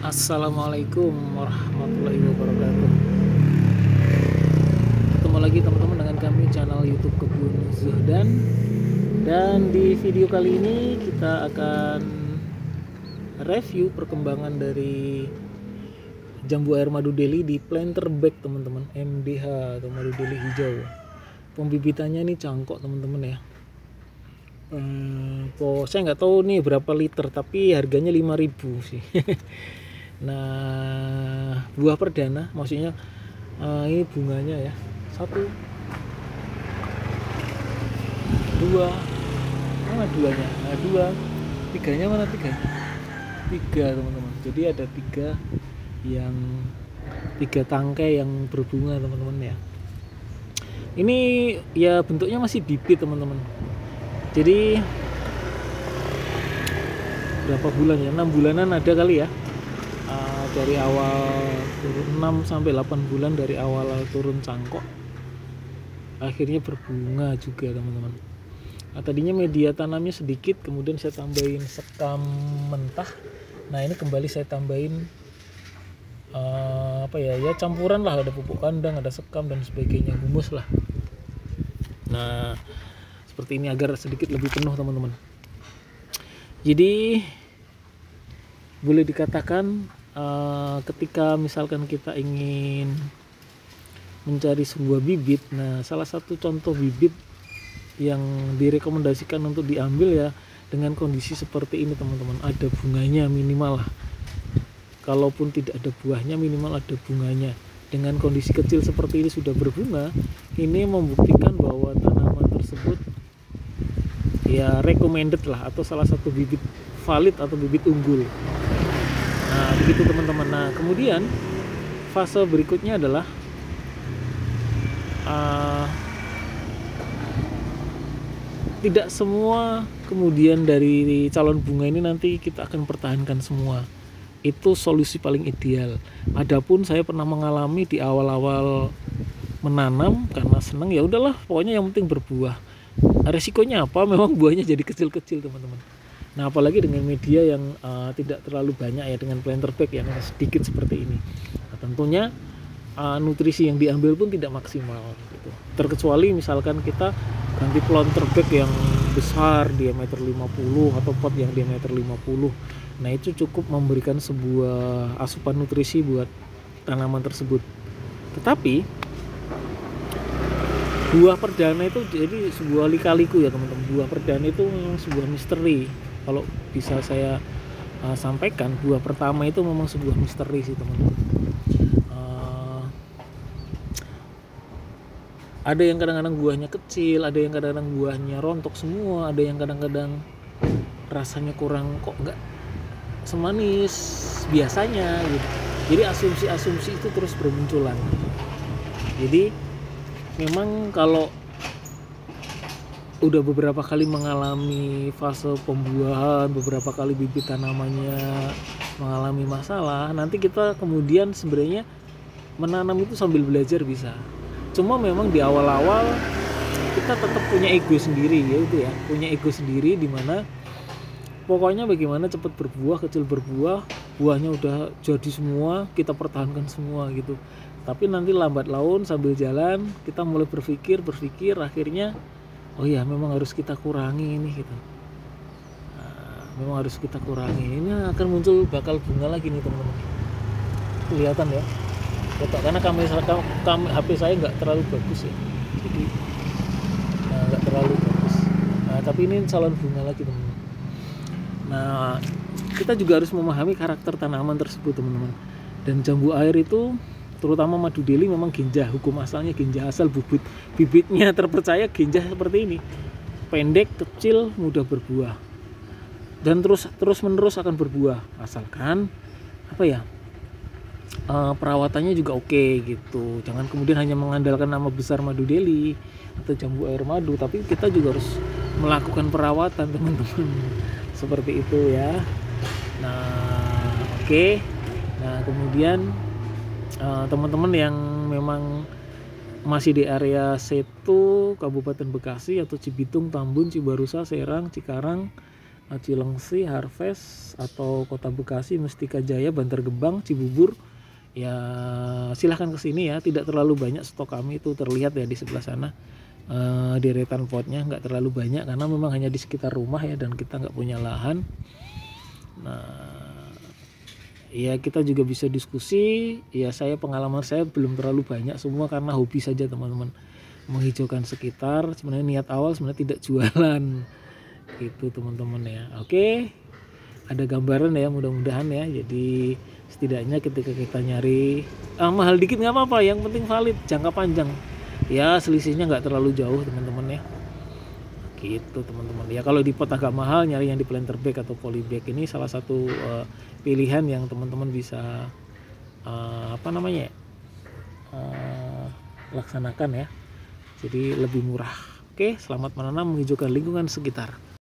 Assalamualaikum warahmatullahi wabarakatuh. Ketemu lagi teman-teman dengan kami channel YouTube Kebun Zuhdan. Dan di video kali ini kita akan review perkembangan dari jambu air madu Delhi di planter bag teman-teman, MDH atau madu Delhi hijau. Pembibitannya ini cangkok teman-teman ya. Saya nggak tahu nih berapa liter, tapi harganya 5.000 sih. Nah, buah perdana maksudnya ini bunganya ya, 1 2 mana duanya, nah 2 tiganya mana, tiga teman-teman. Jadi ada 3 tangkai yang berbunga teman-teman ya. Ini ya bentuknya masih bibit teman-teman. Jadi berapa bulan ya, 6 bulanan ada kali ya. Dari awal turun 6 sampai 8 bulan dari awal turun cangkok, akhirnya berbunga juga teman-teman. Nah, tadinya media tanamnya sedikit, kemudian saya tambahin sekam mentah. Nah, ini kembali saya tambahin campuran lah, ada pupuk kandang, ada sekam dan sebagainya, humus lah. Nah, seperti ini agar sedikit lebih penuh teman-teman. Jadi boleh dikatakan ketika misalkan kita ingin mencari sebuah bibit, nah salah satu contoh bibit yang direkomendasikan untuk diambil ya dengan kondisi seperti ini teman-teman, ada bunganya minimal lah. Kalaupun tidak ada buahnya, minimal ada bunganya. Dengan kondisi kecil seperti ini sudah berbunga, ini membuktikan bahwa tanaman tersebut ya recommended lah, atau salah satu bibit valid atau bibit unggul. Nah, begitu teman-teman. Nah, kemudian fase berikutnya adalah tidak semua kemudian dari calon bunga ini nanti kita akan pertahankan semua. Itu solusi paling ideal. Adapun saya pernah mengalami di awal-awal menanam, karena senang ya udahlah, pokoknya yang penting berbuah. Resikonya apa? Memang buahnya jadi kecil-kecil teman-teman. Nah, apalagi dengan media yang tidak terlalu banyak ya, dengan planter bag yang sedikit seperti ini. Nah, tentunya nutrisi yang diambil pun tidak maksimal gitu. Terkecuali misalkan kita ganti planter bag yang besar diameter 50 atau pot yang diameter 50. Nah, itu cukup memberikan sebuah asupan nutrisi buat tanaman tersebut. Tetapi buah perdana itu jadi sebuah lika-liku ya teman-teman. Buah perdana itu memang sebuah misteri. Kalau bisa saya sampaikan, buah pertama itu memang sebuah misteri sih teman-teman. Ada yang kadang-kadang buahnya kecil, ada yang kadang-kadang buahnya rontok semua, ada yang kadang-kadang rasanya kurang, kok nggak semanis biasanya gitu. Jadi asumsi-asumsi itu terus bermunculan. Jadi memang kalau udah beberapa kali mengalami fase pembuahan, beberapa kali bibit tanamannya mengalami masalah, nanti kita kemudian sebenarnya menanam itu sambil belajar bisa. Cuma memang di awal-awal kita tetap punya ego sendiri ya, punya ego sendiri, dimana pokoknya bagaimana cepat berbuah, kecil berbuah, buahnya udah jadi semua, kita pertahankan semua gitu. Tapi nanti lambat laun sambil jalan kita mulai berpikir, akhirnya oh ya memang harus kita kurangi ini gitu. Memang harus kita kurangi. Ini akan muncul, bakal bunga lagi nih teman-teman. Kelihatan ya. Karena HP saya nggak terlalu bagus ya. Jadi nggak terlalu bagus. Nah, tapi ini calon bunga lagi teman-teman. Nah, kita juga harus memahami karakter tanaman tersebut teman-teman. Dan jambu air itu, terutama madu Delhi, memang genjah. Hukum asalnya genjah, asal bibitnya terpercaya genjah seperti ini. Pendek, kecil, mudah berbuah. Dan terus menerus akan berbuah, asalkan perawatannya juga oke gitu. Jangan kemudian hanya mengandalkan nama besar madu Delhi atau jambu air madu, tapi kita juga harus melakukan perawatan teman-teman. Seperti itu ya. Nah, oke. Nah, kemudian teman-teman yang memang masih di area Setu, Kabupaten Bekasi atau Cibitung, Tambun, Cibarusa, Serang, Cikarang, Cilengsi, Harvest, atau Kota Bekasi, Mustika Jaya, Bantar Gebang, Cibubur, ya silahkan ke sini ya. Tidak terlalu banyak stok kami, itu terlihat ya di sebelah sana. Deretan potnya nggak terlalu banyak karena memang hanya di sekitar rumah ya, dan kita nggak punya lahan. Nah, ya kita juga bisa diskusi. Ya pengalaman saya belum terlalu banyak, semua karena hobi saja teman-teman, menghijaukan sekitar. Sebenarnya niat awal sebenarnya tidak jualan gitu teman-teman ya. Oke, ada gambaran ya, mudah-mudahan ya. Jadi setidaknya ketika kita nyari mahal dikit nggak apa-apa, yang penting valid, jangka panjang ya, selisihnya nggak terlalu jauh teman-teman ya, gitu teman-teman ya. Kalau di pot agak mahal, nyari yang di planter bag atau polybag ini salah satu pilihan yang teman-teman bisa laksanakan ya, jadi lebih murah. Oke, selamat menanam, menghijaukan lingkungan sekitar.